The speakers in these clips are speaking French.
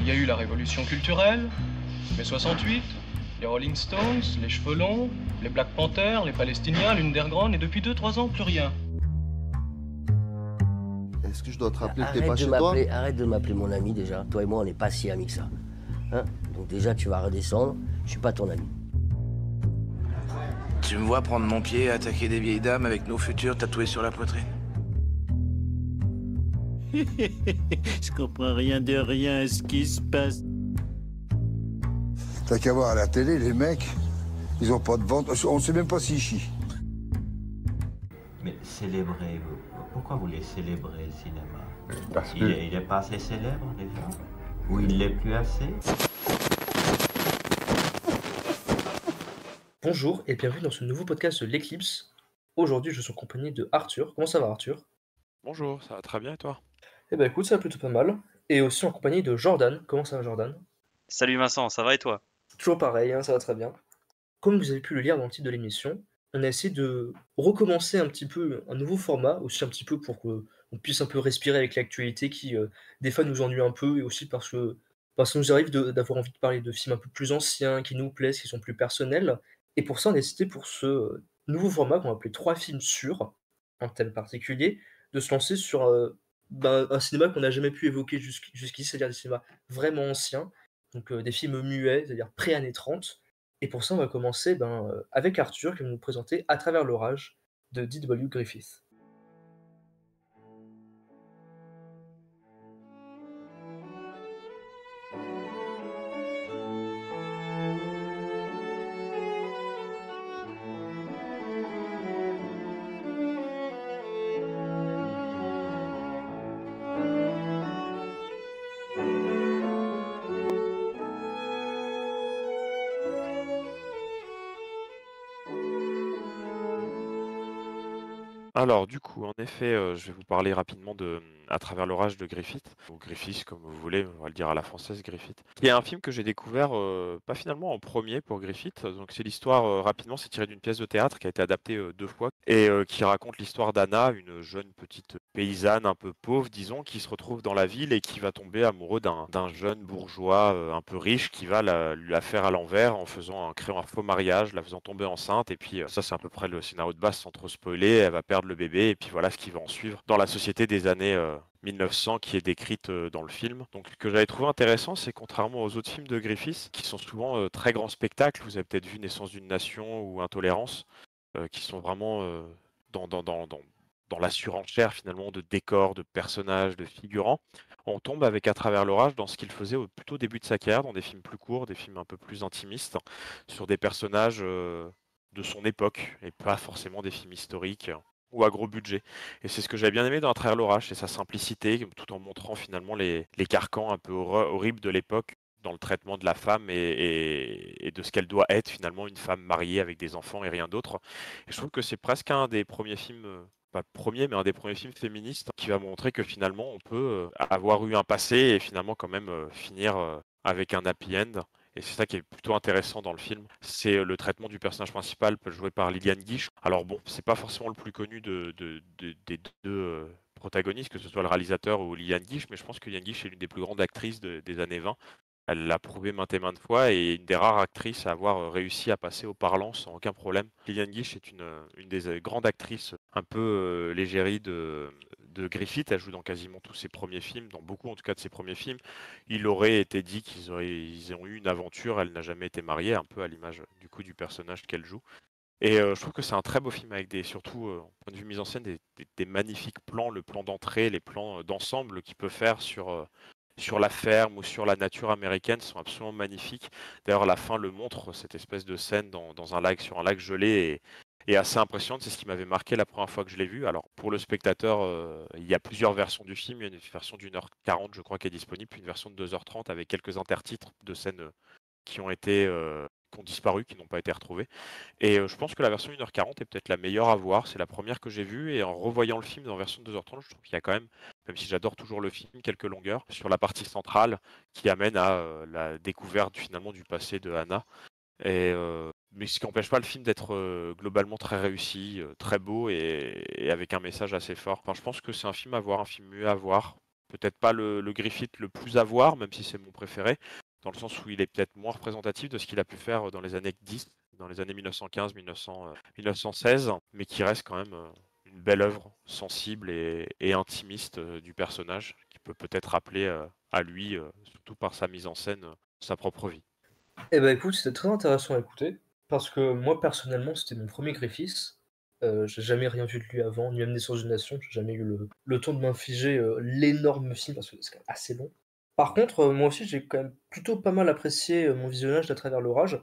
Il y a eu la révolution culturelle, mai 68, les Rolling Stones, les Cheveux Longs, les Black Panthers, les Palestiniens, l'Underground, et depuis 2-3 ans, plus rien. Est-ce que je dois te rappeler que t'es pas chez toi? Arrête de m'appeler mon ami déjà. Toi et moi, on n'est pas si amis que ça. Hein? Donc déjà, tu vas redescendre. Je suis pas ton ami. Tu me vois prendre mon pied et attaquer des vieilles dames avec nos futurs tatoués sur la poitrine? Je comprends rien de rien à ce qui se passe. T'as qu'à voir à la télé, les mecs, ils ont pas de ventre. On sait même pas s'ils chient. Mais célébrer, pourquoi vous voulez célébrer le cinéma? Parce que... Il est pas assez célèbre déjà? Ou il l'est plus assez? Bonjour et bienvenue dans ce nouveau podcast de l'Eclipse. Aujourd'hui, je suis en compagnie de Arthur. Comment ça va, Arthur? Bonjour, ça va très bien et toi? Eh ben écoute, ça va plutôt pas mal. Et aussi en compagnie de Jordan. Comment ça va, Jordan? Salut Vincent, ça va et toi? Toujours pareil, hein, ça va très bien. Comme vous avez pu le lire dans le titre de l'émission, on a essayé de recommencer un petit peu un nouveau format, aussi un petit peu pour qu'on puisse un peu respirer avec l'actualité qui, des fois, nous ennuie un peu, et aussi parce que ça nous arrive d'avoir envie de parler de films un peu plus anciens, qui nous plaisent, qui sont plus personnels. Et pour ça, on a décidé pour ce nouveau format qu'on va appeler 3 films sur un thème particulier, de se lancer sur un cinéma qu'on n'a jamais pu évoquer jusqu'ici, c'est-à-dire des cinémas vraiment anciens, donc des films muets, c'est-à-dire pré-années 30. Et pour ça, on va commencer avec Arthur, qui va nous présenter À travers l'orage de D.W. Griffith. Alors du coup, en effet, je vais vous parler rapidement de À travers l'orage de Griffith, ou Griffiths comme vous voulez, on va le dire à la française, Griffith. Qui est un film que j'ai découvert, pas finalement en premier pour Griffith, donc c'est l'histoire, rapidement, c'est tiré d'une pièce de théâtre qui a été adaptée, 2 fois et qui raconte l'histoire d'Anna, une jeune petite paysanne un peu pauvre, disons, qui se retrouve dans la ville et qui va tomber amoureux d'un jeune bourgeois, un peu riche qui va lui la faire à l'envers en créant un faux mariage, la faisant tomber enceinte et puis, ça c'est à peu près le scénario de base sans trop spoiler. Elle va perdre le bébé et puis voilà ce qui va en suivre dans la société des années, 1900 qui est décrite, dans le film. Donc ce que j'avais trouvé intéressant, c'est contrairement aux autres films de Griffith, qui sont souvent, très grands spectacles, vous avez peut-être vu Naissance d'une nation ou Intolérance, qui sont vraiment, dans dans dans dans dans la surenchère finalement de décors, de personnages, de figurants. On tombe avec À travers l'orage dans ce qu'il faisait au plutôt début de sa carrière, dans des films plus courts, des films un peu plus intimistes, sur des personnages, de son époque et pas forcément des films historiques, ou à gros budget. Et c'est ce que j'avais bien aimé dans À travers l'orage, c'est sa simplicité, tout en montrant finalement les carcans un peu horribles de l'époque dans le traitement de la femme et de ce qu'elle doit être finalement, une femme mariée avec des enfants et rien d'autre. Et je trouve que c'est presque un des premiers films, pas le premier, mais un des premiers films féministes qui va montrer que finalement on peut avoir eu un passé et finalement quand même finir avec un happy end. Et c'est ça qui est plutôt intéressant dans le film, c'est le traitement du personnage principal joué par Liliane Guiche. Alors bon, c'est pas forcément le plus connu des deux protagonistes, que ce soit le réalisateur ou Liliane Guiche, mais je pense que Liliane Guiche est l'une des plus grandes actrices des années 20. Elle l'a prouvé maintes et maintes fois et une des rares actrices à avoir réussi à passer au parlant sans aucun problème. Liliane Guiche est une des grandes actrices un peu l'égérie de Griffith. Elle joue dans quasiment tous ses premiers films, dans beaucoup en tout cas de ses premiers films. Il aurait été dit ils ont eu une aventure, elle n'a jamais été mariée, un peu à l'image du coup du personnage qu'elle joue. Et je trouve que c'est un très beau film avec surtout, en point de vue mise en scène, des magnifiques plans, le plan d'entrée, les plans d'ensemble qu'il peut faire sur la ferme ou sur la nature américaine sont absolument magnifiques. D'ailleurs, la fin le montre, cette espèce de scène dans un lac, sur un lac gelé, est assez impressionnante. C'est ce qui m'avait marqué la première fois que je l'ai vu. Alors, pour le spectateur, il y a plusieurs versions du film. Il y a une version d'1h40, je crois, qui est disponible, puis une version de 2h30 avec quelques intertitres de scènes qui ont disparu, qui n'ont pas été retrouvés. Et je pense que la version 1h40 est peut-être la meilleure à voir. C'est la première que j'ai vue. Et en revoyant le film en version 2h30, je trouve qu'il y a quand même si j'adore toujours le film, quelques longueurs sur la partie centrale qui amène à la découverte finalement du passé de Hannah. Mais ce qui n'empêche pas le film d'être globalement très réussi, très beau et avec un message assez fort. Enfin, je pense que c'est un film à voir, un film muet à voir, peut-être pas le Griffith le plus à voir, même si c'est mon préféré, dans le sens où il est peut-être moins représentatif de ce qu'il a pu faire dans les années 10, dans les années 1915, 1916, mais qui reste quand même une belle œuvre sensible et intimiste du personnage, qui peut peut-être rappeler à lui, surtout par sa mise en scène, sa propre vie. Eh ben écoute, c'était très intéressant à écouter, parce que moi personnellement, c'était mon premier Griffiths. J'ai jamais rien vu de lui avant, ni même Naissance d'une Nation. J'ai jamais eu le temps de m'infliger l'énorme film, parce que c'est quand même assez long. Par contre, moi aussi, j'ai quand même plutôt pas mal apprécié mon visionnage d'À travers l'orage.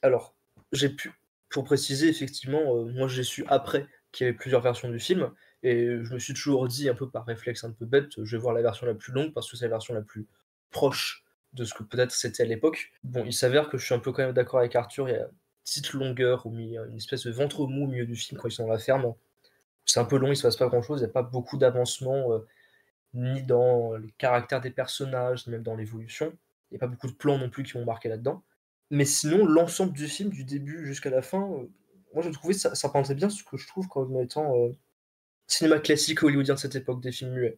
Alors, j'ai pu, pour préciser, effectivement, moi j'ai su après qu'il y avait plusieurs versions du film, et je me suis toujours dit, un peu par réflexe un peu bête, je vais voir la version la plus longue parce que c'est la version la plus proche de ce que peut-être c'était à l'époque. Bon, il s'avère que je suis un peu quand même d'accord avec Arthur, il y a une petite longueur, au milieu, une espèce de ventre mou au milieu du film quand ils sont dans la ferme. C'est un peu long, il se passe pas grand-chose, il n'y a pas beaucoup d'avancement, ni dans les caractères des personnages, ni même dans l'évolution. Il n'y a pas beaucoup de plans non plus qui m'ont marqué là-dedans. Mais sinon, l'ensemble du film, du début jusqu'à la fin, moi j'ai trouvé ça représentait bien ce que je trouve comme étant cinéma classique hollywoodien de cette époque, des films muets.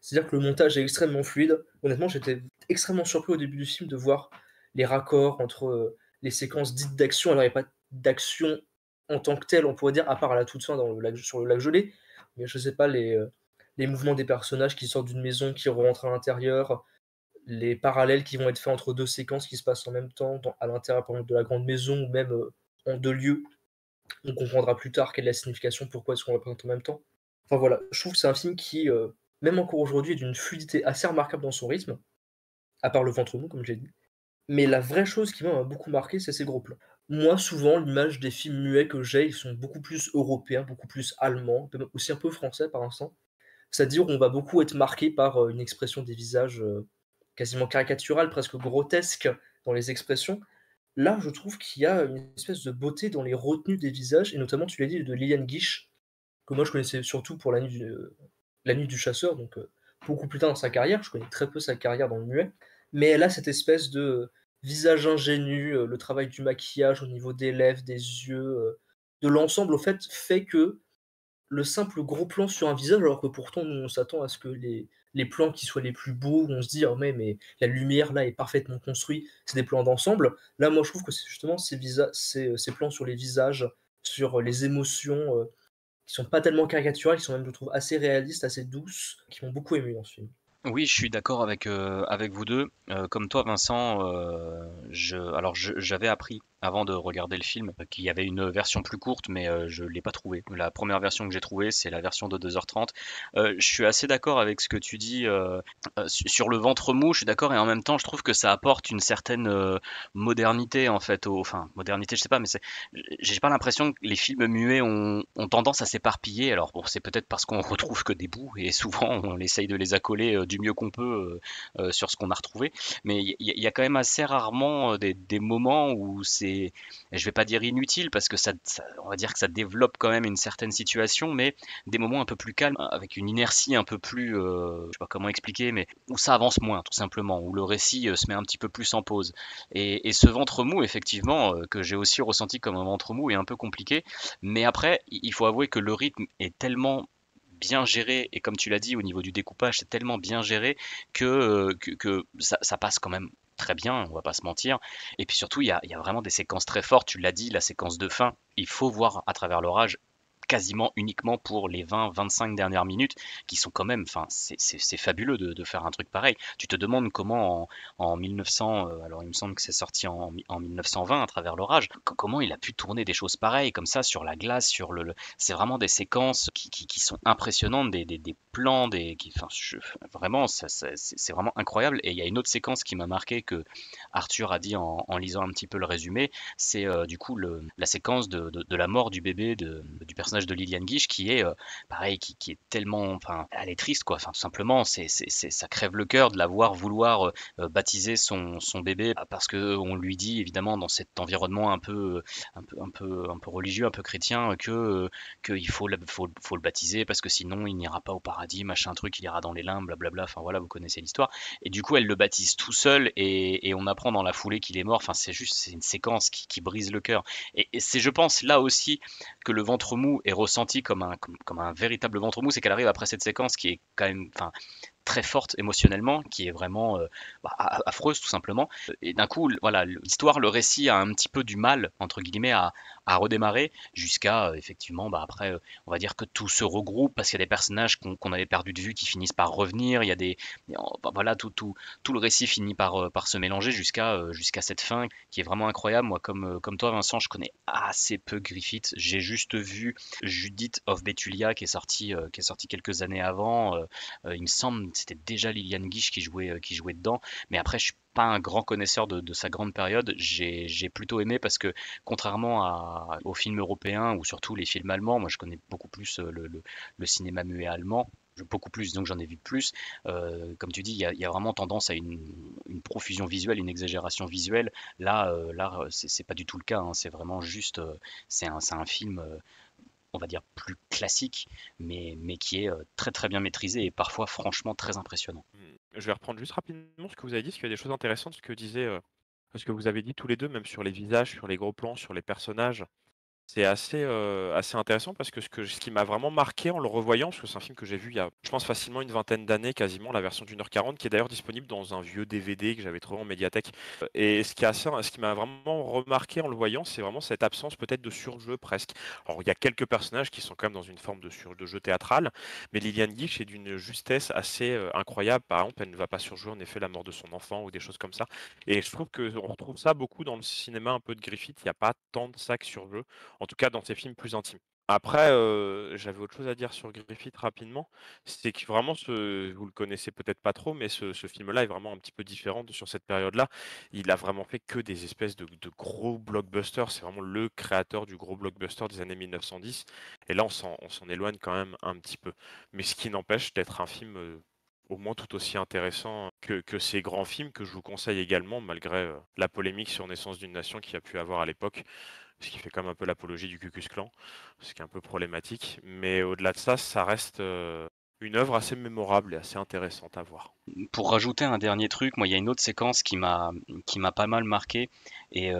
C'est-à-dire que le montage est extrêmement fluide. Honnêtement, j'étais extrêmement surpris au début du film de voir les raccords entre les séquences dites d'action. Alors, il n'y a pas d'action en tant que telle, on pourrait dire, à part à la toute fin sur le lac gelé. Mais je sais pas, les mouvements des personnages qui sortent d'une maison, qui rentrent à l'intérieur, les parallèles qui vont être faits entre deux séquences qui se passent en même temps, à l'intérieur par exemple, de la grande maison, ou même en deux lieux. On comprendra plus tard quelle est la signification, pourquoi est-ce qu'on représente en même temps. Enfin voilà, je trouve que c'est un film qui, même encore aujourd'hui, est d'une fluidité assez remarquable dans son rythme, à part le ventre mou, comme j'ai dit. Mais la vraie chose qui m'a beaucoup marqué, c'est ces gros plans. Moi, souvent, l'image des films muets que j'ai, ils sont beaucoup plus européens, beaucoup plus allemands, même aussi un peu français par instant. C'est-à-dire on va beaucoup être marqué par une expression des visages quasiment caricaturale, presque grotesque dans les expressions. Là, je trouve qu'il y a une espèce de beauté dans les retenues des visages, et notamment, tu l'as dit, de Liliane Guiche, que moi je connaissais surtout pour La Nuit du Chasseur, donc beaucoup plus tard dans sa carrière. Je connais très peu sa carrière dans le muet, mais elle a cette espèce de visage ingénu, le travail du maquillage au niveau des lèvres, des yeux, de l'ensemble, au fait que le simple gros plan sur un visage, alors que pourtant nous on s'attend à ce que les plans qui soient les plus beaux, où on se dit oh mais la lumière là est parfaitement construite, c'est des plans d'ensemble. Là moi je trouve que c'est justement ces plans sur les visages, sur les émotions qui sont pas tellement caricaturales, qui sont même je trouve assez réalistes, assez douces, qui m'ont beaucoup ému dans ce film. Oui, je suis d'accord avec vous deux. Comme toi, Vincent, j'avais appris avant de regarder le film qu'il y avait une version plus courte, mais je l'ai pas trouvée. La première version que j'ai trouvée, c'est la version de 2h30. Je suis assez d'accord avec ce que tu dis sur le ventre mou. Je suis d'accord et en même temps, je trouve que ça apporte une certaine modernité en fait. Enfin, modernité, je sais pas, mais j'ai pas l'impression que les films muets ont tendance à s'éparpiller. Alors bon, c'est peut-être parce qu'on retrouve que des bouts et souvent on essaye de les accoler du mieux qu'on peut sur ce qu'on a retrouvé. Mais il y a quand même assez rarement des moments où je vais pas dire inutile parce que on va dire que ça développe quand même une certaine situation, mais des moments un peu plus calmes, avec une inertie un peu plus, je sais pas comment expliquer, mais où ça avance moins tout simplement, où le récit se met un petit peu plus en pause. Et ce ventre mou, effectivement, que j'ai aussi ressenti comme un ventre mou, est un peu compliqué. Mais après, il faut avouer que le rythme est tellement bien géré, et comme tu l'as dit, au niveau du découpage, c'est tellement bien géré que ça passe quand même très bien, on va pas se mentir. Et puis surtout, il y a vraiment des séquences très fortes, tu l'as dit, la séquence de fin, il faut voir À travers l'orage quasiment uniquement pour les 20-25 dernières minutes qui sont quand même, enfin, c'est fabuleux de faire un truc pareil. Tu te demandes comment en 1900, alors il me semble que c'est sorti en 1920 À travers l'orage, comment il a pu tourner des choses pareilles comme ça sur la glace, c'est vraiment des séquences qui sont impressionnantes, des plans, enfin, vraiment, c'est vraiment incroyable. Et il y a une autre séquence qui m'a marqué que Arthur a dit en lisant un petit peu le résumé, c'est du coup la séquence de la mort du bébé du personnage de Liliane Guiche qui est pareil, qui est tellement, enfin, elle est triste quoi, enfin tout simplement, ça crève le cœur de la voir vouloir baptiser son bébé parce que on lui dit évidemment dans cet environnement un peu religieux, un peu chrétien que il faut le baptiser parce que sinon il n'ira pas au paradis, machin truc, il ira dans les limbes, blablabla, enfin voilà, vous connaissez l'histoire. Et du coup elle le baptise tout seul et on apprend dans la foulée qu'il est mort. Enfin c'est une séquence qui brise le cœur. Et c'est je pense là aussi que le ventre mou est ressenti comme un véritable ventre mou, c'est qu'elle arrive après cette séquence qui est quand même, enfin, très forte émotionnellement, qui est vraiment affreuse tout simplement. Et d'un coup, voilà, l'histoire, le récit a un petit peu du mal, entre guillemets, à redémarrer, jusqu'à effectivement, après, on va dire que tout se regroupe, parce qu'il y a des personnages qu'on avait perdu de vue qui finissent par revenir, il y a voilà, tout le récit finit par se mélanger jusqu'à cette fin qui est vraiment incroyable. Moi, comme toi, Vincent, je connais assez peu Griffith. J'ai juste vu Judith of Bethulia qui est sorti quelques années avant. Il me semble que c'était déjà Liliane Guiche qui jouait dedans. Mais après, je suis pas un grand connaisseur de sa grande période. J'ai plutôt aimé parce que contrairement aux films européens ou surtout les films allemands, moi je connais beaucoup plus le cinéma muet allemand. Beaucoup plus, donc j'en ai vu plus. Comme tu dis, il y a vraiment tendance à une profusion visuelle, une exagération visuelle. Là, c'est pas du tout le cas, hein. C'est vraiment juste, c'est un film, on va dire, plus classique, mais qui est très très bien maîtrisé et parfois franchement très impressionnant. Je vais reprendre juste rapidement ce que vous avez dit, parce qu'il y a des choses intéressantes, ce que vous avez dit tous les deux, même sur les visages, sur les gros plans, sur les personnages. C'est assez intéressant parce que ce qui m'a vraiment marqué en le revoyant, parce que c'est un film que j'ai vu il y a, je pense, facilement une vingtaine d'années, quasiment, la version d'1h40, qui est d'ailleurs disponible dans un vieux DVD que j'avais trouvé en médiathèque. Et ce qui m'a vraiment remarqué en le voyant, c'est vraiment cette absence peut-être de surjeu presque. Alors, il y a quelques personnages qui sont quand même dans une forme de jeu théâtral, mais Liliane Guiche est d'une justesse assez incroyable. Par exemple, elle ne va pas surjouer en effet la mort de son enfant ou des choses comme ça. Et je trouve qu'on retrouve ça beaucoup dans le cinéma un peu de Griffith. Il n'y a pas tant de ça que surjeu. En tout cas dans ses films plus intimes. Après, j'avais autre chose à dire sur Griffith rapidement, c'est que vraiment vous le connaissez peut-être pas trop, mais ce film-là est vraiment un petit peu différent sur cette période-là. Il a vraiment fait que des espèces de gros blockbusters. C'est vraiment le créateur du gros blockbuster des années 1910. Et là, on s'en éloigne quand même un petit peu. Mais ce qui n'empêche d'être un film au moins tout aussi intéressant que ces grands films que je vous conseille également, malgré la polémique sur Naissance d'une nation qu'il y a pu avoir à l'époque. Ce qui fait comme un peu l'apologie du Ku Klux Klan, ce qui est un peu problématique. Mais au-delà de ça, ça reste une œuvre assez mémorable et assez intéressante à voir. Pour rajouter un dernier truc, moi il y a une autre séquence qui m'a pas mal marqué et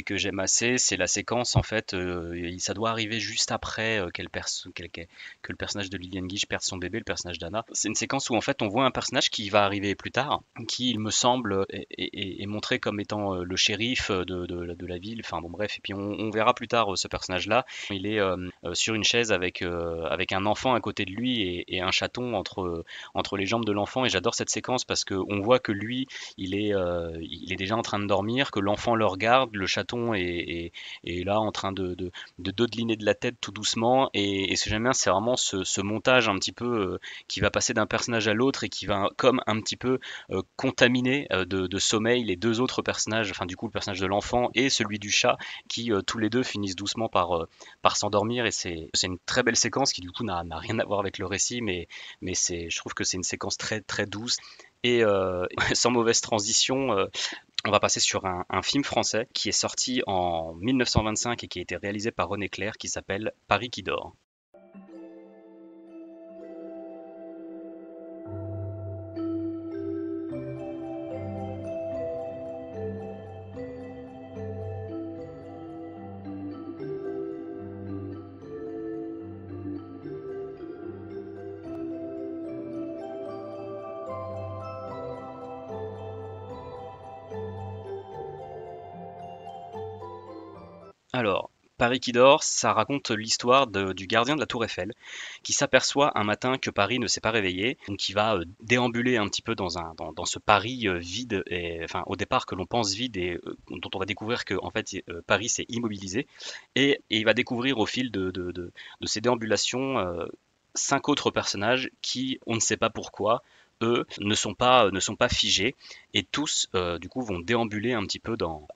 que j'aime assez, c'est la séquence en fait, ça doit arriver juste après que le personnage de Liliane Guiche perde son bébé, le personnage d'Anna. C'est une séquence où en fait on voit un personnage qui va arriver plus tard, qui il me semble est montré comme étant le shérif de la ville, enfin bon bref, et puis on verra plus tard ce personnage-là. Il est sur une chaise avec un enfant à côté de lui et un chaton entre les jambes de l'enfant, et j'adore cette séquence parce qu'on voit que lui il est déjà en train de dormir, que l'enfant le regarde, le chaton est là en train de dodeliner de la tête tout doucement, et ce que j'aime bien c'est vraiment ce montage un petit peu qui va passer d'un personnage à l'autre et qui va comme un petit peu contaminer de sommeil les deux autres personnages, enfin du coup le personnage de l'enfant et celui du chat, qui tous les deux finissent doucement par s'endormir, et c'est une très belle séquence qui du coup n'a rien à voir avec le récit, mais je trouve que c'est une séquence très très douce. Et sans mauvaise transition, on va passer sur un film français qui est sorti en 1925 et qui a été réalisé par René Clair, qui s'appelle Paris qui dort. Alors, Paris qui dort, ça raconte l'histoire du gardien de la Tour Eiffel qui s'aperçoit un matin que Paris ne s'est pas réveillé, donc il va déambuler un petit peu dans ce Paris vide, et, enfin au départ que l'on pense vide et dont on va découvrir que en fait Paris s'est immobilisé, et il va découvrir au fil de ces déambulations 5 autres personnages qui, on ne sait pas pourquoi, eux, ne sont pas figés, et tous du coup vont déambuler un petit peu dans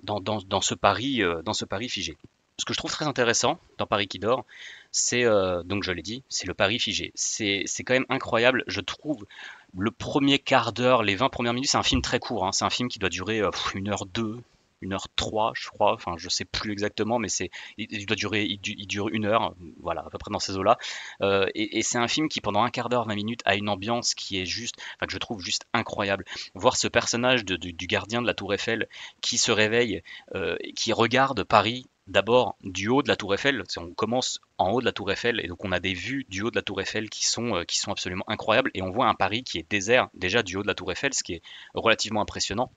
ce Paris figé. Ce que je trouve très intéressant dans Paris qui dort, c'est donc je l'ai dit, c'est le Paris figé. C'est quand même incroyable, je trouve. Le premier quart d'heure, les 20 premières minutes, c'est un film très court, hein. C'est un film qui doit durer 1h02, 1h03, je crois, enfin je sais plus exactement, mais il dure 1 heure, voilà, à peu près dans ces eaux-là. Et c'est un film qui pendant un quart d'heure, 20 minutes, a une ambiance qui est juste, enfin que je trouve juste incroyable. Voir ce personnage du gardien de la Tour Eiffel qui se réveille, qui regarde Paris d'abord du haut de la Tour Eiffel. On commence en haut de la Tour Eiffel et donc on a des vues du haut de la Tour Eiffel qui sont absolument incroyables et on voit un Paris qui est désert déjà du haut de la Tour Eiffel, ce qui est relativement impressionnant.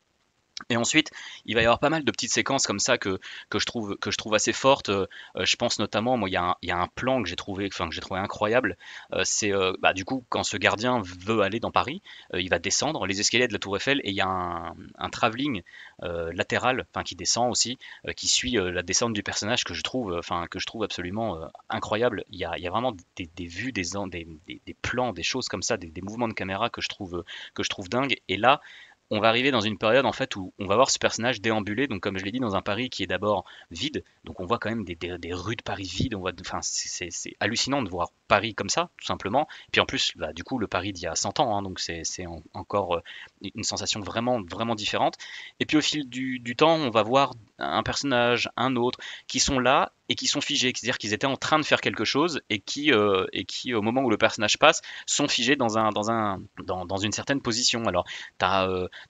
Et ensuite, il va y avoir pas mal de petites séquences comme ça que je trouve assez fortes. Je pense notamment, moi, il y a un plan que j'ai trouvé incroyable. Du coup, quand ce gardien veut aller dans Paris, il va descendre les escaliers de la Tour Eiffel et il y a un travelling latéral, enfin qui descend aussi, qui suit la descente du personnage que je trouve absolument incroyable. Il y a vraiment des vues, des plans, des choses comme ça, des mouvements de caméra que je trouve dingues. Et là, on va arriver dans une période en fait où on va voir ce personnage déambuler, donc comme je l'ai dit, dans un Paris qui est d'abord vide, donc on voit quand même des rues de Paris vides, enfin c'est hallucinant de voir Paris comme ça, tout simplement. Puis en plus, du coup, le Paris d'il y a 100 ans, hein, donc encore une sensation vraiment, vraiment différente. Et puis au fil du temps, on va voir un personnage, un autre, qui sont là et qui sont figés, c'est-à-dire qu'ils étaient en train de faire quelque chose et qui au moment où le personnage passe, sont figés dans une certaine position. Alors,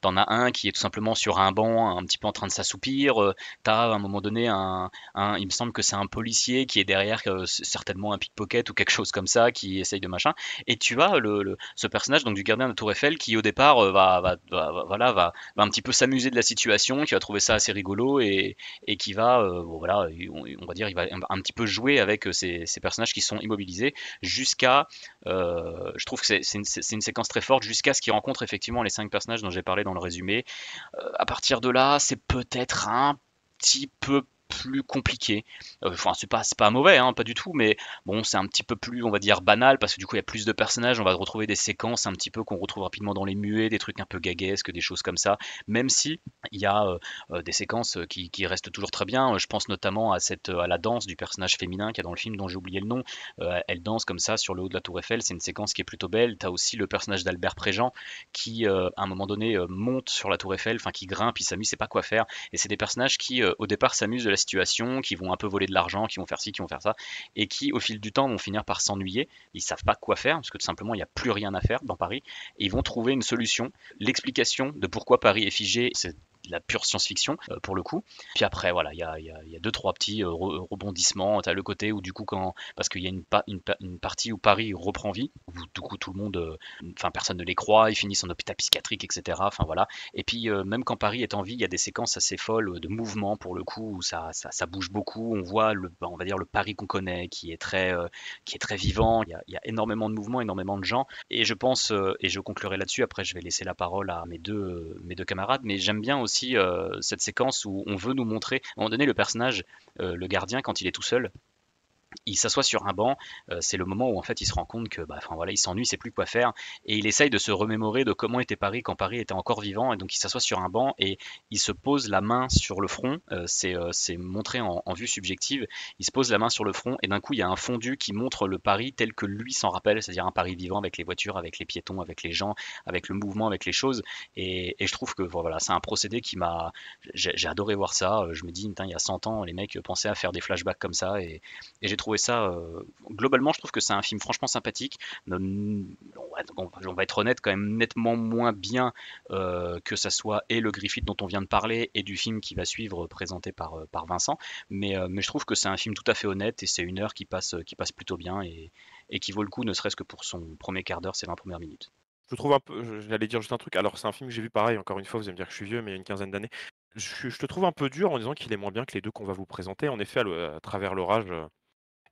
t'en as un qui est tout simplement sur un banc, un petit peu en train de s'assoupir. T'as à un moment donné il me semble que c'est un policier qui est derrière, certainement un pickpocket ou quelque chose comme ça, qui essaye de machin. Et tu as ce personnage donc du gardien de la Tour Eiffel qui au départ va un petit peu s'amuser de la situation, qui va trouver ça assez rigolo et qui va, on va dire, il va un petit peu jouer avec ces personnages qui sont immobilisés jusqu'à, je trouve que c'est une séquence très forte, jusqu'à ce qu'il rencontre effectivement les 5 personnages dont j'ai parlé dans le résumé. À partir de là, c'est peut-être un petit peu plus compliqué. Enfin, c'est pas mauvais, hein, pas du tout, mais bon, c'est un petit peu plus, on va dire, banal, parce que du coup, il y a plus de personnages, on va retrouver des séquences un petit peu qu'on retrouve rapidement dans les muets, des trucs un peu gaguesques, des choses comme ça, même si il y a des séquences qui restent toujours très bien. Je pense notamment à la danse du personnage féminin qu'il y a dans le film, dont j'ai oublié le nom. Elle danse comme ça sur le haut de la Tour Eiffel, c'est une séquence qui est plutôt belle. T'as aussi le personnage d'Albert Préjean qui, à un moment donné, monte sur la Tour Eiffel, enfin qui grimpe, il s'amuse, sait pas quoi faire, et c'est des personnages qui, au départ, s'amusent de la situation, qui vont un peu voler de l'argent, qui vont faire ci, qui vont faire ça, et qui au fil du temps vont finir par s'ennuyer. Ils savent pas quoi faire parce que tout simplement il n'y a plus rien à faire dans Paris, et ils vont trouver une solution. L'explication de pourquoi Paris est figé, c'est de la pure science-fiction pour le coup. Puis après voilà, il y a 2-3 petits rebondissements. T'as le côté où du coup parce qu'il y a une partie où Paris reprend vie, où du coup tout le monde, enfin personne ne les croit, ils finissent en hôpital psychiatrique, etc. Enfin voilà. Et puis même quand Paris est en vie, il y a des séquences assez folles de mouvement pour le coup où ça bouge beaucoup. On voit on va dire le Paris qu'on connaît, qui est très vivant. Il y a énormément de mouvements, énormément de gens. Et je pense, et je conclurai là-dessus. Après, je vais laisser la parole à mes deux camarades. Mais j'aime bien aussi cette séquence où on veut nous montrer, à un moment donné, le personnage, le gardien, quand il est tout seul, il s'assoit sur un banc, c'est le moment où en fait il se rend compte que il s'ennuie, il sait plus quoi faire, et il essaye de se remémorer de comment était Paris quand Paris était encore vivant, et donc il s'assoit sur un banc et il se pose la main sur le front, c'est montré en vue subjective, il se pose la main sur le front et d'un coup il y a un fondu qui montre le Paris tel que lui s'en rappelle, c'est-à-dire un Paris vivant avec les voitures, avec les piétons, avec les gens, avec le mouvement, avec les choses, et je trouve que voilà, c'est un procédé j'ai adoré voir ça, je me dis, il y a 100 ans les mecs pensaient à faire des flashbacks comme ça, et j'ai trouvé ça, globalement, je trouve que c'est un film franchement sympathique. On va être honnête, quand même nettement moins bien que ça soit et le Griffith dont on vient de parler et du film qui va suivre présenté par Vincent. Mais je trouve que c'est un film tout à fait honnête et c'est une heure qui passe plutôt bien et qui vaut le coup, ne serait-ce que pour son premier quart d'heure, ses 20 premières minutes. Je trouve un peu, j'allais dire juste un truc. Alors, c'est un film que j'ai vu pareil, encore une fois, vous allez me dire que je suis vieux, mais il y a une quinzaine d'années. Je te trouve un peu dur en disant qu'il est moins bien que les deux qu'on va vous présenter. En effet, à travers l'orage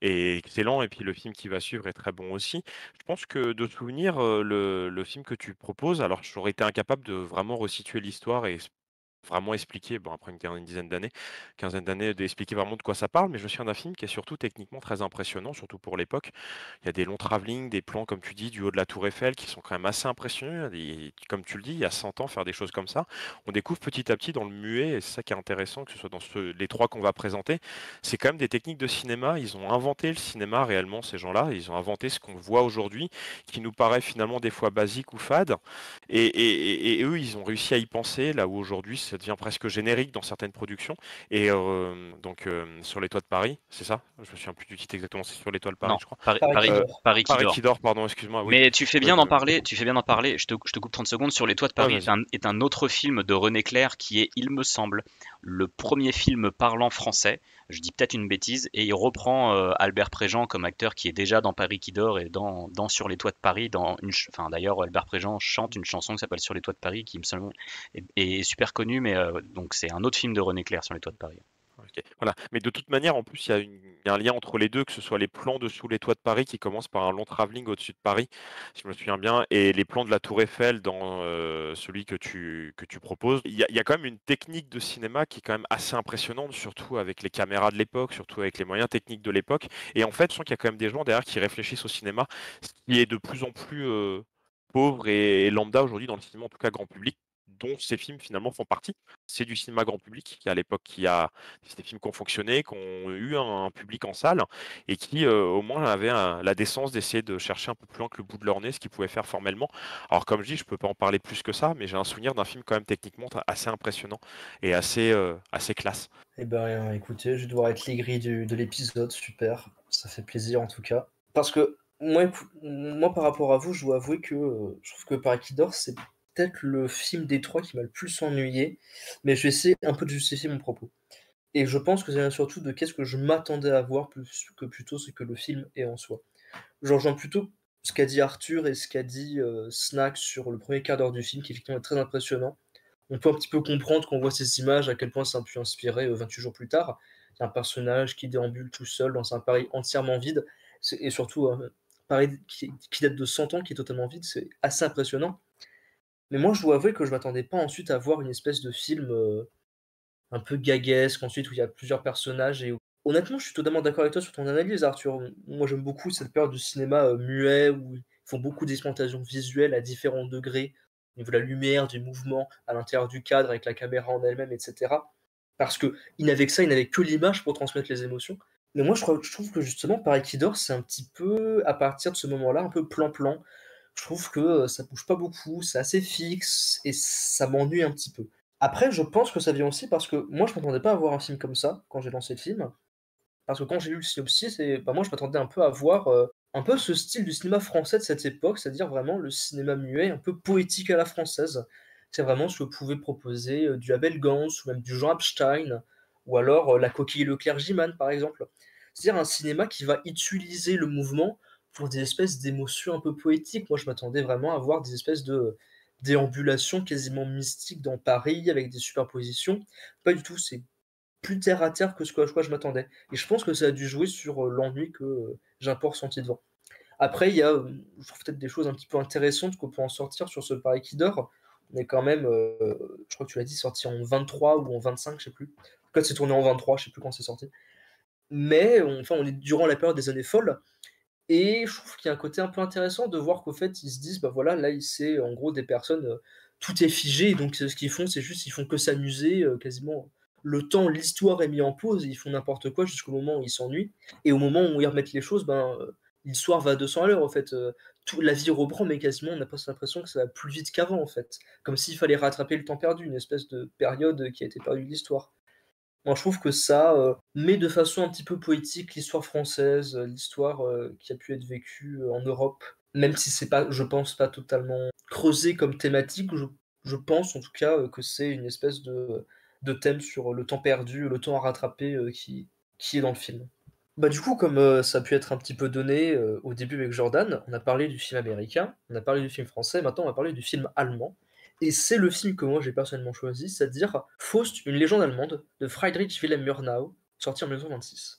est excellent, et puis le film qui va suivre est très bon aussi. Je pense que de souvenir, le film que tu proposes, alors j'aurais été incapable de vraiment resituer l'histoire et vraiment expliquer, bon après une quinzaine d'années, d'expliquer vraiment de quoi ça parle, mais je me souviens d'un film qui est surtout techniquement très impressionnant, surtout pour l'époque. Il y a des longs travelling, des plans, comme tu dis, du haut de la Tour Eiffel qui sont quand même assez impressionnants. Et comme tu le dis, il y a 100 ans, faire des choses comme ça. On découvre petit à petit dans le muet, et c'est ça qui est intéressant, que ce soit dans les 3 qu'on va présenter, c'est quand même des techniques de cinéma. Ils ont inventé le cinéma réellement, ces gens-là. Ils ont inventé ce qu'on voit aujourd'hui, qui nous paraît finalement des fois basique ou fade. Et eux, ils ont réussi à y penser, là où aujourd'hui, ça devient presque générique dans certaines productions. Et sur les toits de Paris, c'est ça? Je me souviens plus du titre exactement, c'est sur les toits de Paris, Non, je crois. Paris Qui dort, pardon, excuse-moi. Oui. Mais tu fais bien d'en parler, je te coupe 30 secondes. Sur les toits de Paris est un autre film de René Clair qui est, il me semble, le premier film parlant français Je dis peut-être une bêtise, et il reprend Albert Préjean comme acteur qui est déjà dans Paris qui dort et dans Sur les toits de Paris. Enfin, d'ailleurs, Albert Préjean chante une chanson qui s'appelle Sur les toits de Paris, qui me semble est super connue, mais donc c'est un autre film de René Clair, Sur les toits de Paris. Ok, voilà. Mais de toute manière, en plus, il y a un lien entre les deux, que ce soit les plans de Sous les toits de Paris qui commencent par un long travelling au-dessus de Paris, si je me souviens bien, et les plans de la Tour Eiffel dans celui que tu proposes. Il y a quand même une technique de cinéma qui est quand même assez impressionnante, surtout avec les caméras de l'époque, surtout avec les moyens techniques de l'époque. Et en fait, je sens qu'il y a quand même des gens derrière qui réfléchissent au cinéma, ce qui est de plus en plus pauvre et lambda aujourd'hui dans le cinéma, en tout cas grand public, dont ces films finalement font partie. C'est du cinéma grand public qui à l'époque c'est des films qui ont fonctionné, qui ont eu un public en salle et qui au moins avaient la décence d'essayer de chercher un peu plus loin que le bout de leur nez ce qu'ils pouvaient faire formellement. Alors comme je dis, je peux pas en parler plus que ça, mais j'ai un souvenir d'un film quand même techniquement assez impressionnant et assez classe. Eh ben, écoutez, je vais devoir être l'aigri de l'épisode, super, ça fait plaisir en tout cas. Parce que moi par rapport à vous, je dois avouer que je trouve que Paris qui dort, c'est peut-être le film des trois qui m'a le plus ennuyé, mais je vais essayer un peu de justifier mon propos. Et je pense que ça vient surtout de qu'est-ce que je m'attendais à voir plus que plutôt ce que le film est en soi. Je rejoins plutôt ce qu'a dit Arthur et ce qu'a dit Snack sur le premier quart d'heure du film, qui effectivement est très impressionnant. On peut un petit peu comprendre quand on voit ces images à quel point ça a pu inspirer 28 jours plus tard. Il y a un personnage qui déambule tout seul dans un Paris entièrement vide, et surtout un Paris qui date de 100 ans, qui est totalement vide, c'est assez impressionnant. Mais moi, je dois avouer que je m'attendais pas ensuite à voir une espèce de film un peu gaguesque, ensuite où il y a plusieurs personnages. Et honnêtement, je suis totalement d'accord avec toi sur ton analyse, Arthur. Moi, j'aime beaucoup cette période du cinéma muet où ils font beaucoup d'exploitation visuelle à différents degrés, au niveau de la lumière, du mouvement, à l'intérieur du cadre, avec la caméra en elle-même, etc. Parce qu'ils n'avaient que ça, ils n'avaient que l'image pour transmettre les émotions. Mais moi, je trouve que justement, Paris qui dort, c'est un petit peu, à partir de ce moment-là, un peu plan-plan. Je trouve que ça bouge pas beaucoup, c'est assez fixe, et ça m'ennuie un petit peu. Après, je pense que ça vient aussi parce que moi, je m'attendais pas à voir un film comme ça quand j'ai lancé le film. Parce que quand j'ai lu le synopsis, moi, je m'attendais un peu à voir un peu ce style du cinéma français de cette époque, c'est-à-dire vraiment le cinéma muet, un peu poétique à la française. C'est vraiment ce que pouvait proposer du Abel Gans ou même du Jean Epstein, ou alors La Coquille et le Clergyman, par exemple. C'est-à-dire un cinéma qui va utiliser le mouvement pour des espèces d'émotions un peu poétiques. Moi, je m'attendais vraiment à voir des espèces de déambulations quasiment mystiques dans Paris avec des superpositions. Pas du tout, c'est plus terre à terre que ce à quoi je m'attendais. Et je pense que ça a dû jouer sur l'ennui que j'ai un peu ressenti devant. Après, il y a, je trouve peut-être des choses un petit peu intéressantes qu'on peut en sortir sur ce Paris qui dort. On est quand même, je crois que tu l'as dit, sorti en 23 ou en 25, je sais plus. En tout cas, c'est tourné en 23, je sais plus quand c'est sorti. Mais on est durant la période des années folles. Et je trouve qu'il y a un côté un peu intéressant de voir qu'au fait, ils se disent, bah voilà, là, c'est en gros des personnes, tout est figé, donc ce qu'ils font, c'est juste, ils font que s'amuser, quasiment. Le temps, l'histoire est mis en pause, et ils font n'importe quoi jusqu'au moment où ils s'ennuient. Et au moment où ils remettent les choses, l'histoire va à 200 à l'heure, en fait. La vie reprend, mais quasiment, on a presque l'impression que ça va plus vite qu'avant, en fait. Comme s'il fallait rattraper le temps perdu, une espèce de période qui a été perdue de l'histoire. Moi, je trouve que ça met de façon un petit peu poétique l'histoire française, l'histoire qui a pu être vécue en Europe, même si c'est pas, je pense, pas totalement creusé comme thématique. Je pense en tout cas que c'est une espèce de thème sur le temps perdu, le temps à rattraper qui est dans le film. Bah du coup, comme ça a pu être un petit peu donné au début avec Jordan, on a parlé du film américain, on a parlé du film français, maintenant on va parler du film allemand. Et c'est le film que moi j'ai personnellement choisi, c'est-à-dire Faust, une légende allemande de Friedrich Wilhelm Murnau, sorti en 1926.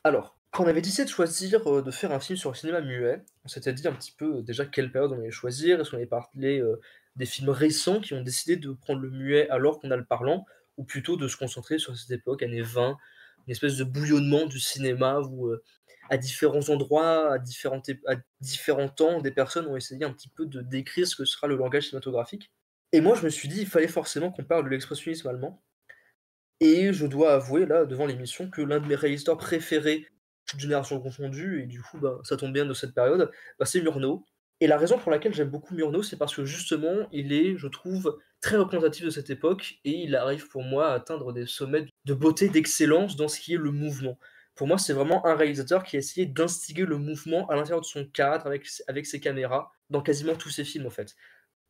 Alors, quand on avait décidé de choisir de faire un film sur le cinéma muet, on s'était dit un petit peu déjà quelle période on allait choisir, est-ce qu'on allait parler des films récents qui ont décidé de prendre le muet alors qu'on a le parlant, ou plutôt de se concentrer sur cette époque, années 20, une espèce de bouillonnement du cinéma où à différents endroits, à différents temps, des personnes ont essayé un petit peu de décrire ce que sera le langage cinématographique. Et moi, je me suis dit: «Il fallait forcément qu'on parle de l'expressionnisme allemand» et je dois avouer là, devant l'émission, que l'un de mes réalisateurs préférés, toute génération confondue et du coup, bah, ça tombe bien de cette période, bah, c'est Murnau et la raison pour laquelle j'aime beaucoup Murnau, c'est parce que justement, il est, je trouve, très représentatif de cette époque et il arrive pour moi à atteindre des sommets de beauté, d'excellence dans ce qui est le mouvement. Pour moi, c'est vraiment un réalisateur qui a essayé d'instiguer le mouvement à l'intérieur de son cadre avec ses caméras, dans quasiment tous ses films, en fait.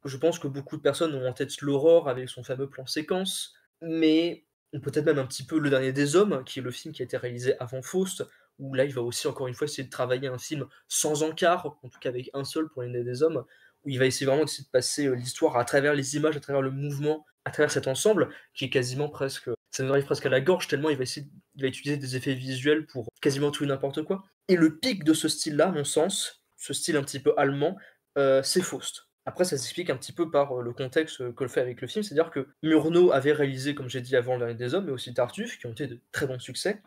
Je pense que beaucoup de personnes ont en tête l'Aurore avec son fameux plan séquence, mais ou peut-être même un petit peu Le Dernier des Hommes, qui est le film qui a été réalisé avant Faust, où là, il va aussi encore une fois essayer de travailler un film sans encart, en tout cas avec un seul pour Le Dernier des Hommes, où il va essayer vraiment d'essayer de passer, l'histoire à travers les images, à travers le mouvement, à travers cet ensemble qui est quasiment presque ça nous arrive presque à la gorge tellement il va utiliser des effets visuels pour quasiment tout et n'importe quoi et le pic de ce style-là, à mon sens, ce style un petit peu allemand, c'est Faust. Après, ça s'explique un petit peu par, le contexte, que le fait avec le film. C'est-à-dire que Murnau avait réalisé, comme j'ai dit avant, Le Dernier des Hommes, mais aussi Tartuffe, qui ont été de très bons succès.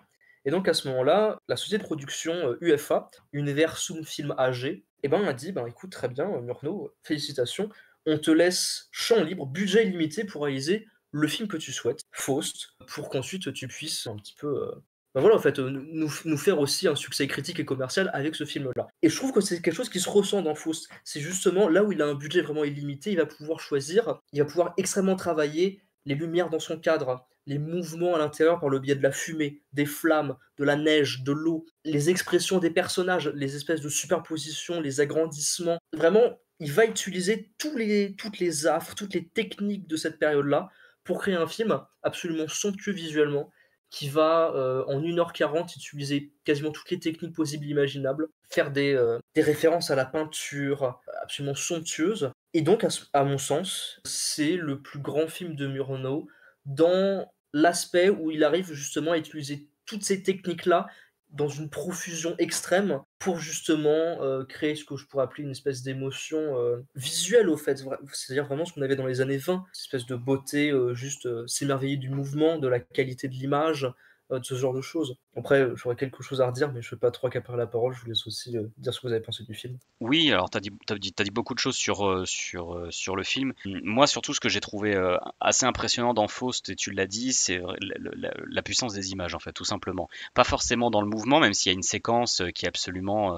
Et donc à ce moment-là, la société de production, UFA, Universum Film AG, eh ben, a dit: «Ben, écoute, très bien, Murnau, félicitations, on te laisse champ libre, budget illimité pour réaliser le film que tu souhaites, Faust, pour qu'ensuite tu puisses un petit peu, bah, voilà, en fait, nous faire aussi un succès critique et commercial avec ce film-là» et je trouve que c'est quelque chose qui se ressent dans Faust. C'est justement là où il a un budget vraiment illimité, il va pouvoir choisir, il va pouvoir extrêmement travailler les lumières dans son cadre, les mouvements à l'intérieur par le biais de la fumée, des flammes, de la neige, de l'eau, les expressions des personnages, les espèces de superpositions, les agrandissements. Vraiment, il va utiliser toutes les affres, toutes les techniques de cette période-là pour créer un film absolument somptueux visuellement qui va, en 1h40 utiliser quasiment toutes les techniques possibles et imaginables, faire des références à la peinture absolument somptueuses et donc à mon sens, c'est le plus grand film de Murnau dans l'aspect où il arrive justement à utiliser toutes ces techniques-là dans une profusion extrême pour justement, créer ce que je pourrais appeler une espèce d'émotion, visuelle au fait, c'est-à-dire vraiment ce qu'on avait dans les années 20, cette espèce de beauté, juste, s'émerveiller du mouvement, de la qualité de l'image, de ce genre de choses. Après, j'aurais quelque chose à redire, mais je ne veux pas trop accaparer la parole, je vous laisse aussi, dire ce que vous avez pensé du film. Oui, alors t'as dit beaucoup de choses sur le film. Moi, surtout, ce que j'ai trouvé assez impressionnant dans Faust, et tu l'as dit, c'est la puissance des images, en fait, tout simplement. Pas forcément dans le mouvement, même s'il y a une séquence qui est absolument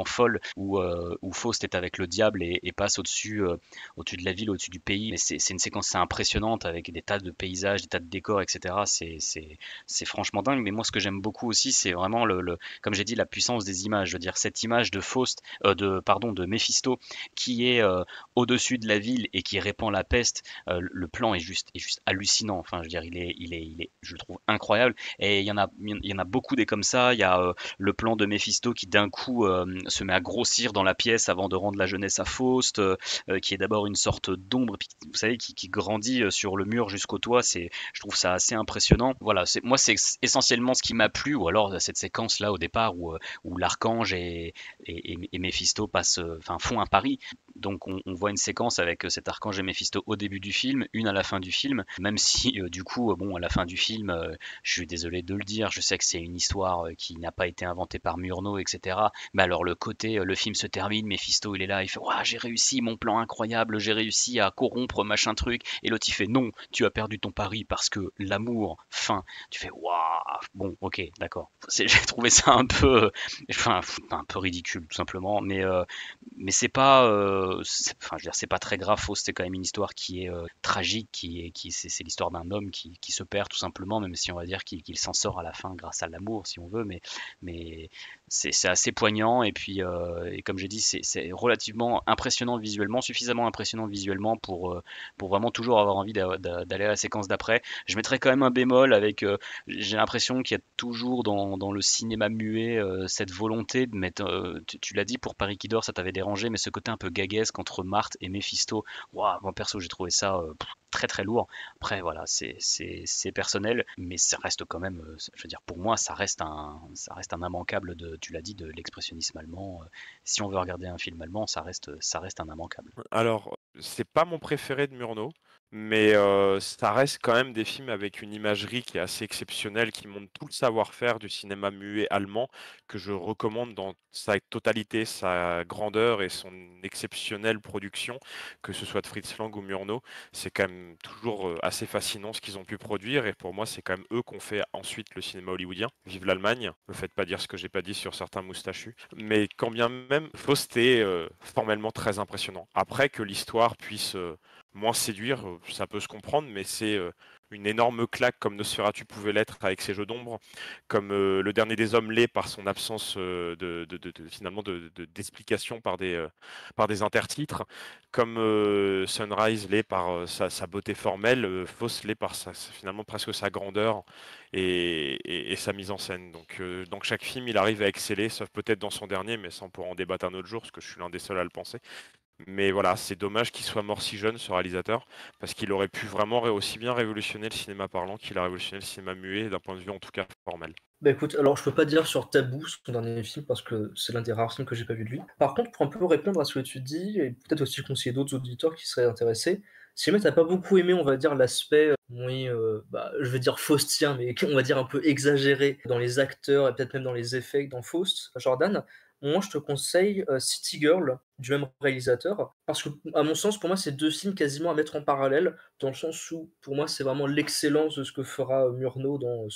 folle, où Faust est avec le diable et passe au-dessus de la ville, au-dessus du pays. Mais c'est une séquence assez impressionnante avec des tas de paysages, des tas de décors, etc. C'est franchement dingue. Mais moi, ce que j'aime beaucoup aussi, c'est vraiment comme j'ai dit, la puissance des images. Je veux dire, cette image de Faust, de Méphisto, qui est au-dessus de la ville et qui répand la peste. Le plan est juste hallucinant. Enfin, je veux dire, il est, je le trouve incroyable. Et il y en a beaucoup des comme ça. Il y a le plan de Méphisto qui d'un coup se met à grossir dans la pièce avant de rendre la jeunesse à Faust, qui est d'abord une sorte d'ombre, vous savez, qui grandit sur le mur jusqu'au toit. Je trouve ça assez impressionnant. Voilà, moi c'est essentiellement ce qui m'a plu, ou alors cette séquence là au départ où l'archange et Méphisto font un pari. Donc on voit une séquence avec cet archange et Méphisto au début du film, une à la fin du film, même si du coup, bon, à la fin du film, je suis désolé de le dire, je sais que c'est une histoire qui n'a pas été inventée par Murnau, etc. Mais alors le film se termine, Méphisto il est là, il fait ouah, j'ai réussi mon plan incroyable, j'ai réussi à corrompre machin truc, et l'autre il fait non, tu as perdu ton pari parce que l'amour, fin. Tu fais waouh, bon, ok, d'accord. J'ai trouvé ça un peu ridicule tout simplement, mais c'est pas je veux dire, c'est pas très grave. Faust, c'est quand même une histoire qui est tragique, c'est l'histoire d'un homme qui se perd tout simplement, même si on va dire qu'il s'en sort à la fin grâce à l'amour, si on veut, mais c'est assez poignant, et puis et comme j'ai dit, c'est relativement impressionnant visuellement, suffisamment impressionnant visuellement pour vraiment toujours avoir envie d'aller à la séquence d'après. Je mettrais quand même un bémol avec, j'ai l'impression qu'il y a toujours dans le cinéma muet cette volonté de mettre, tu l'as dit, pour Paris qui dort, ça t'avait dérangé, mais ce côté un peu gaguesque entre Marthe et Méphisto, waouh, moi perso j'ai trouvé ça très très lourd. Après voilà, c'est personnel, mais ça reste quand même, je veux dire, pour moi ça reste un immanquable tu l'as dit, de l'expressionnisme allemand. Si on veut regarder un film allemand, ça reste un immanquable. Alors, c'est pas mon préféré de Murnau. mais ça reste quand même des films avec une imagerie qui est assez exceptionnelle, qui montre tout le savoir-faire du cinéma muet allemand, que je recommande dans sa totalité, sa grandeur et son exceptionnelle production, que ce soit de Fritz Lang ou Murnau. C'est quand même toujours assez fascinant ce qu'ils ont pu produire, et pour moi, c'est quand même eux qui ont fait ensuite le cinéma hollywoodien. Vive l'Allemagne, me faites pas dire ce que j'ai pas dit sur certains moustachus. Mais quand bien même, Faust est formellement très impressionnant. Après que l'histoire puisse moins séduire, ça peut se comprendre, mais c'est une énorme claque comme Nosferatu pouvait l'être avec ses jeux d'ombre, comme Le Dernier des Hommes l'est par son absence finalement d'explication par des intertitres, comme Sunrise l'est par sa beauté formelle, Faust l'est par finalement presque sa grandeur et sa mise en scène. Donc dans chaque film, il arrive à exceller, sauf peut-être dans son dernier, mais ça on pourra en débattre un autre jour, parce que je suis l'un des seuls à le penser. Mais voilà, c'est dommage qu'il soit mort si jeune, ce réalisateur, parce qu'il aurait pu vraiment aussi bien révolutionner le cinéma parlant qu'il a révolutionné le cinéma muet, d'un point de vue en tout cas formel. Bah écoute, alors je peux pas dire sur Tabou, son dernier film, parce que c'est l'un des rares films que j'ai pas vu de lui. Par contre, pour un peu répondre à ce que tu dis, et peut-être aussi conseiller d'autres auditeurs qui seraient intéressés, si jamais t'as pas beaucoup aimé, on va dire, l'aspect, oui, je vais dire faustien, mais on va dire un peu exagéré dans les acteurs et peut-être même dans les effets dans Faust, Jordan, moi je te conseille City Girl, du même réalisateur, parce que, à mon sens, pour moi, c'est deux films quasiment à mettre en parallèle, dans le sens où, pour moi, c'est vraiment l'excellence de ce que fera Murnau dans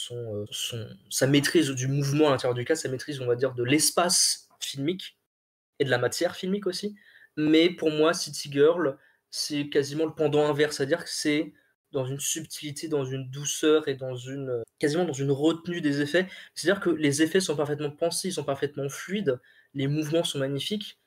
sa maîtrise du mouvement à l'intérieur du cadre, sa maîtrise, on va dire, de l'espace filmique et de la matière filmique aussi. Mais pour moi, City Girl, c'est quasiment le pendant inverse, c'est-à-dire que c'est dans une subtilité, dans une douceur et quasiment dans une retenue des effets. C'est-à-dire que les effets sont parfaitement pensés, ils sont parfaitement fluides, les mouvements sont magnifiques,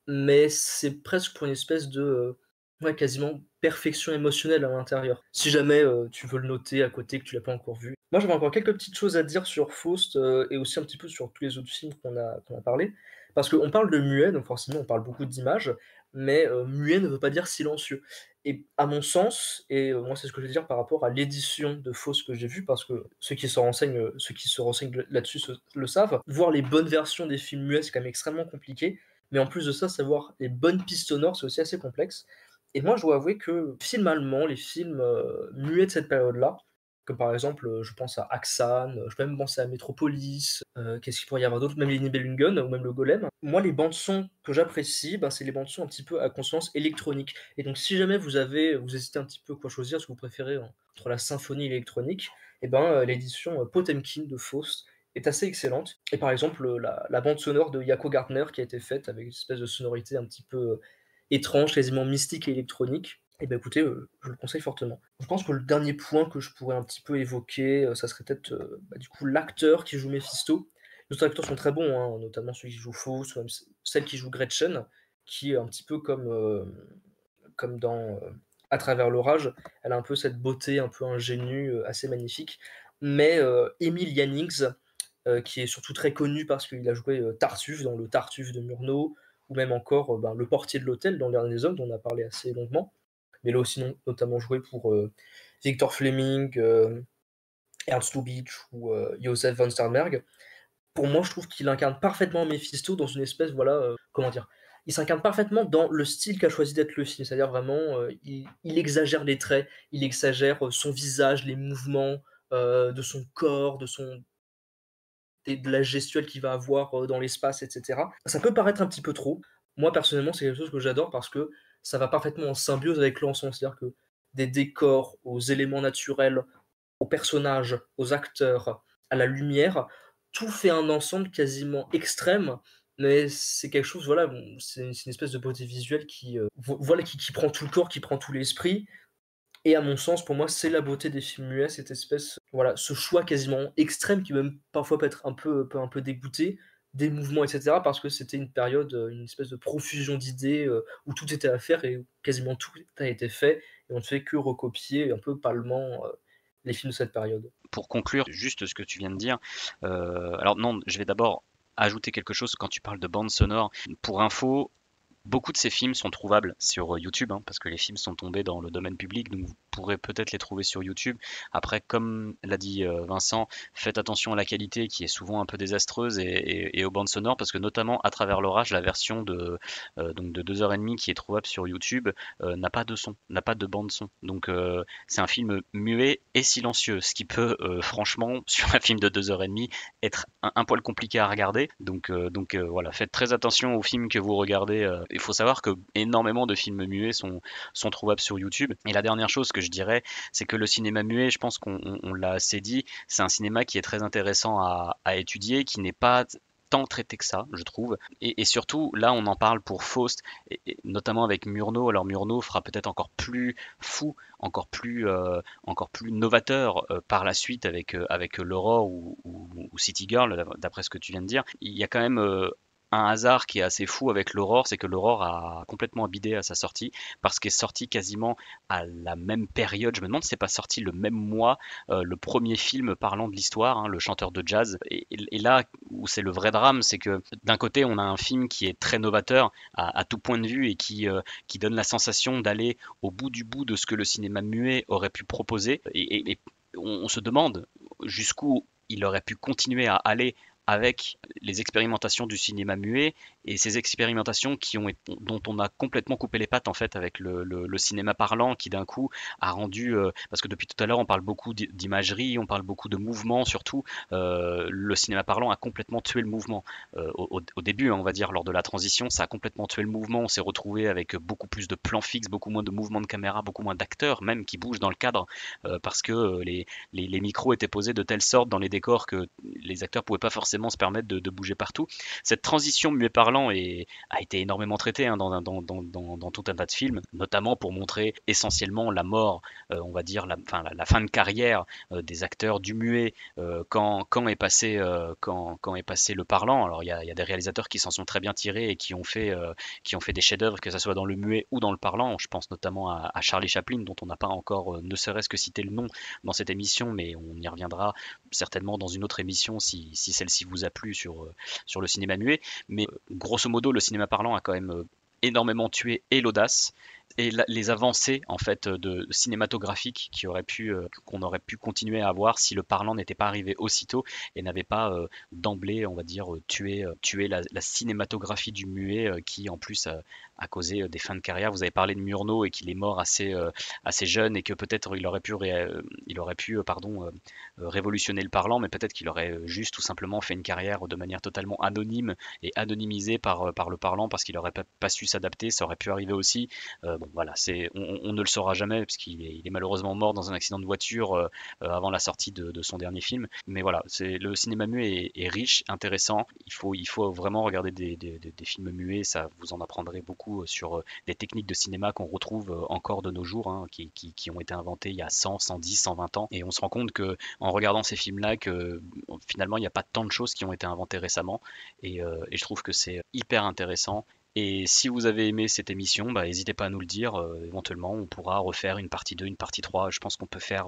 mais c'est presque pour une espèce de ouais, quasiment perfection émotionnelle à l'intérieur. Si jamais tu veux le noter à côté, que tu l'as pas encore vu. Moi, j'avais encore quelques petites choses à dire sur Faust et aussi un petit peu sur tous les autres films qu'on a parlé. Parce qu'on parle de muet, donc forcément on parle beaucoup d'images, mais muet ne veut pas dire silencieux. Et à mon sens, et moi c'est ce que je veux dire par rapport à l'édition de Faust que j'ai vue, parce que ceux qui se renseignent là-dessus le savent, voir les bonnes versions des films muets, c'est quand même extrêmement compliqué. Mais en plus de ça, savoir les bonnes pistes sonores, c'est aussi assez complexe. Et moi, je dois avouer que les films allemands, les films muets de cette période-là, comme par exemple, je pense à Axan, je peux même penser à Metropolis, qu'est-ce qu'il pourrait y avoir d'autre, même les Nibelungen ou même le Golem. Moi, les bandes-sons que j'apprécie, ben, c'est les bandes-sons un petit peu à consonance électronique. Et donc, si jamais vous hésitez un petit peu quoi choisir, ce que vous préférez entre la symphonie et l'électronique, et ben, l'édition Potemkin de Faust est assez excellente. Et par exemple, la bande sonore de Jaco Gardner qui a été faite avec une espèce de sonorité un petit peu étrange, quasiment mystique et électronique, et ben écoutez, je le conseille fortement. Je pense que le dernier point que je pourrais un petit peu évoquer, ça serait peut-être du coup l'acteur qui joue Mephisto. Les autres acteurs sont très bons, hein, notamment celui qui joue Faust, ou même celle qui joue Gretchen, qui est un petit peu comme dans À travers l'orage, elle a un peu cette beauté un peu ingénue, assez magnifique. Mais Emil Jannings, qui est surtout très connu parce qu'il a joué Tartuffe dans le Tartuffe de Murnau, ou même encore le portier de l'hôtel dans Le Dernier des Hommes, dont on a parlé assez longuement. Mais là aussi, notamment joué pour Victor Fleming, Ernst Lubitsch ou Josef von Sternberg. Pour moi, je trouve qu'il incarne parfaitement Mephisto dans une espèce, voilà, comment dire, il s'incarne parfaitement dans le style qu'a choisi d'être le film, c'est-à-dire vraiment, il exagère les traits, il exagère son visage, les mouvements de son corps, de la gestuelle qu'il va avoir dans l'espace, etc. Ça peut paraître un petit peu trop. Moi, personnellement, c'est quelque chose que j'adore parce que ça va parfaitement en symbiose avec l'ensemble. C'est-à-dire que des décors, aux éléments naturels, aux personnages, aux acteurs, à la lumière, tout fait un ensemble quasiment extrême, mais c'est quelque chose, voilà, c'est une espèce de beauté visuelle qui prend tout le corps, qui prend tout l'esprit. Et à mon sens, pour moi, c'est la beauté des films muets, cette espèce, voilà, ce choix quasiment extrême qui même parfois peut être un peu dégoûté, des mouvements, etc. Parce que c'était une période, une espèce de profusion d'idées où tout était à faire et où quasiment tout a été fait et on ne fait que recopier un peu palement les films de cette période. Pour conclure, juste ce que tu viens de dire, alors non, je vais d'abord ajouter quelque chose quand tu parles de bande sonore. Pour info, Beaucoup de ces films sont trouvables sur YouTube, hein, parce que les films sont tombés dans le domaine public, donc vous pourrez peut-être les trouver sur YouTube. Après, comme l'a dit Vincent, faites attention à la qualité qui est souvent un peu désastreuse et aux bandes sonores, parce que notamment à travers l'orage, la version donc de 2h30 qui est trouvable sur YouTube n'a pas de son, n'a pas de bande son. Donc c'est un film muet et silencieux, ce qui peut franchement, sur un film de 2h30, être un poil compliqué à regarder. Donc voilà, faites très attention aux films que vous regardez. Il faut savoir que énormément de films muets sont trouvables sur YouTube. Et la dernière chose que je dirais, c'est que le cinéma muet, je pense qu'on l'a assez dit, c'est un cinéma qui est très intéressant à étudier, qui n'est pas tant traité que ça, je trouve. Et surtout, là, on en parle pour Faust, et notamment avec Murnau. Alors Murnau fera peut-être encore plus fou, encore plus novateur par la suite avec l'Aurore ou City Girl, d'après ce que tu viens de dire. Il y a quand même un hasard qui est assez fou avec l'Aurore, c'est que l'Aurore a complètement bidé à sa sortie, parce qu'elle est sortie quasiment à la même période. Je me demande si c'est pas sorti le même mois, le premier film parlant de l'histoire, hein, Le chanteur de jazz. Et là où c'est le vrai drame, c'est que d'un côté on a un film qui est très novateur à tout point de vue et qui donne la sensation d'aller au bout du bout de ce que le cinéma muet aurait pu proposer. Et on se demande jusqu'où il aurait pu continuer à aller avec les expérimentations du cinéma muet et ces expérimentations dont on a complètement coupé les pattes en fait avec le cinéma parlant qui d'un coup a rendu, parce que depuis tout à l'heure on parle beaucoup d'imagerie, on parle beaucoup de mouvement surtout, le cinéma parlant a complètement tué le mouvement. Au début, hein, on va dire lors de la transition, ça a complètement tué le mouvement, on s'est retrouvé avec beaucoup plus de plans fixes, beaucoup moins de mouvements de caméra, beaucoup moins d'acteurs même qui bougent dans le cadre, parce que les micros étaient posés de telle sorte dans les décors que les acteurs pouvaient pas forcément se permettre de bouger partout. Cette transition muet parlant a été énormément traitée hein, dans tout un tas de films, notamment pour montrer essentiellement la mort, on va dire la fin de carrière des acteurs du muet quand est passé le parlant. Alors il y a des réalisateurs qui s'en sont très bien tirés et qui ont fait des chefs-d'œuvre, que ce soit dans le muet ou dans le parlant. Je pense notamment à Charlie Chaplin, dont on n'a pas encore ne serait-ce que cité le nom dans cette émission, mais on y reviendra certainement dans une autre émission si celle-ci vous a plu sur le cinéma muet. Mais grosso modo, le cinéma parlant a quand même énormément tué et l'audace et les avancées en fait de cinématographiques qu'on aurait pu continuer à avoir si le parlant n'était pas arrivé aussitôt et n'avait pas d'emblée, on va dire, tué la cinématographie du muet qui en plus a causé des fins de carrière. Vous avez parlé de Murnau et qu'il est mort assez jeune et que peut-être il aurait pu révolutionner le parlant, mais peut-être qu'il aurait juste tout simplement fait une carrière de manière totalement anonyme et anonymisée par le parlant parce qu'il n'aurait pas su s'adapter. Ça aurait pu arriver aussi. Bon voilà, on ne le saura jamais puisqu'il est malheureusement mort dans un accident de voiture avant la sortie de son dernier film. Mais voilà, le cinéma muet est riche, intéressant. Il faut vraiment regarder des films muets, ça vous en apprendrez beaucoup sur des techniques de cinéma qu'on retrouve encore de nos jours, hein, qui ont été inventées il y a 100, 110, 120 ans. Et on se rend compte que en regardant ces films-là, que finalement il n'y a pas tant de choses qui ont été inventées récemment. Et je trouve que c'est hyper intéressant. Et si vous avez aimé cette émission, n'hésitez pas à nous le dire. Éventuellement, on pourra refaire une partie 2, une partie 3. Je pense qu'on peut faire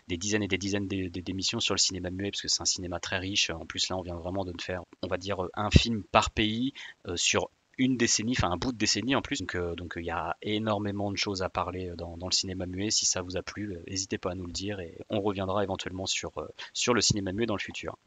des dizaines et des dizaines d'émissions sur le cinéma muet, parce que c'est un cinéma très riche. En plus, là, on vient vraiment de faire, on va dire, un film par pays sur une décennie, enfin un bout de décennie en plus. Donc il y a énormément de choses à parler dans le cinéma muet. Si ça vous a plu, n'hésitez pas à nous le dire et on reviendra éventuellement sur le cinéma muet dans le futur.